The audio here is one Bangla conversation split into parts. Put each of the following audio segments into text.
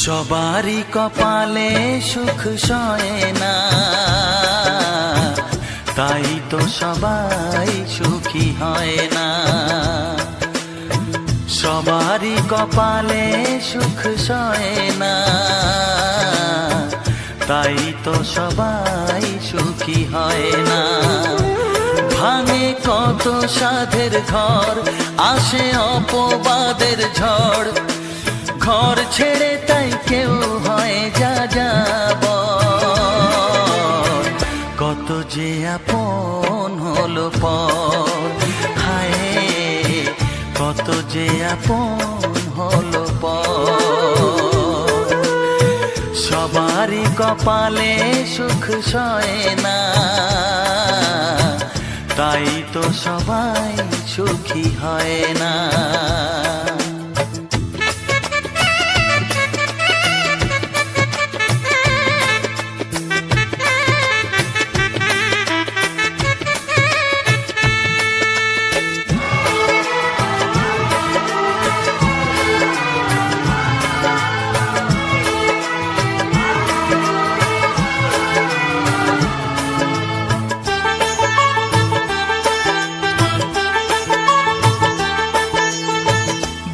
সবারই কপালে সুখ সয় না, তাই তো সবাই সুখী হয় না। সবারই কপালে সুখ সয় না, তাই তো সবাই সুখী হয় না। ভাঙে কত সাধের ঘর, আসে অপবাদের ঝড়, ঘর ছেড়ে তাই কেউ হয় যা যাব। কত যে আপন হলো পর, হায় কত যে আপন হলো পর। সবারই কপালে সুখ সয় না, তাই তো সবাই সুখী হয় না।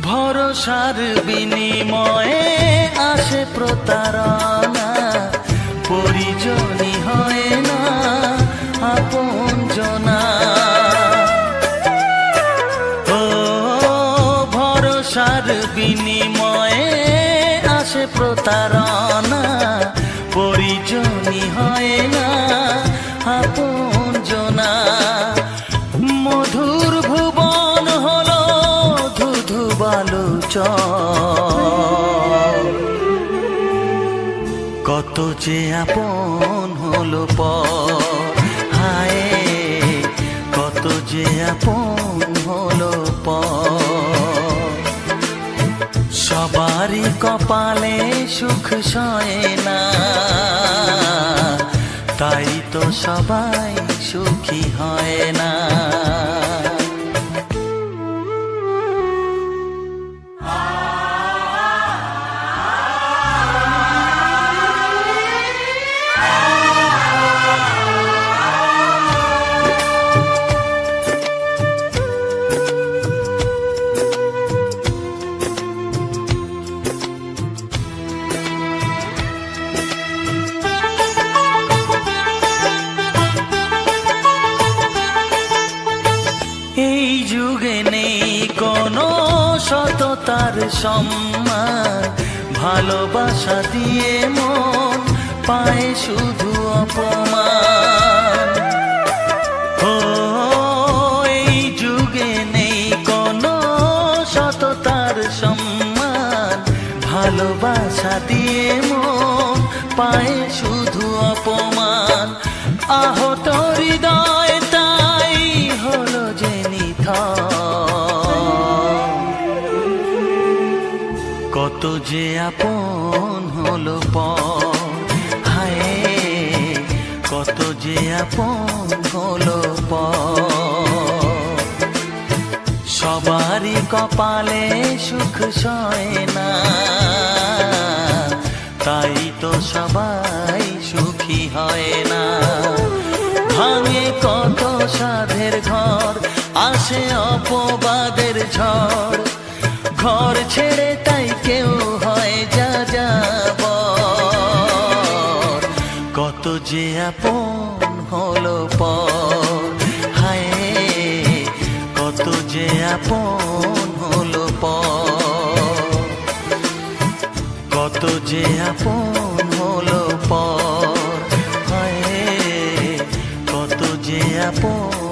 ভরসার বিনিময়ে আসে প্রতারণা, পরিজনই হয় না আপনজনা। ও ভরসার বিনিময়ে আসে প্রতারণা, পরিজনই হয় না আপনজনা। মধুর ভুবন হলো ধুধু বালুচর, কত যে আপন হলো পর, হায় কত যে আপন হলো পর। সবারই কপালে সুখ সয় না, তাই তো সবাই সুখী হয় না। এই যুগে নেই কোনো সততার সম্মান, ভালোবাসা দিয়ে মন পায় শুধু অপমান। ও এই যুগে নেই কোনো সততার সম্মান, ভালোবাসা দিয়ে মন পায় শুধু অপমান। আহত হৃদয় তাই হলো যে কত যে আপন হলো পর, হায় কত যে আপন হলো পর। সবারই কপালে সুখ সয় না, তাই তো সবাই সুখী হয় না। ভাঙে কত সাধের ঘর, আসে অপবাদের ঝড়, ঘর ছেড়ে তাই কেউ হয় যা যাব। কত যে আপন হলো পর, হায় কত যে আপন হলো পর। কত যে আপন হলো পর, হায় কত যে আপন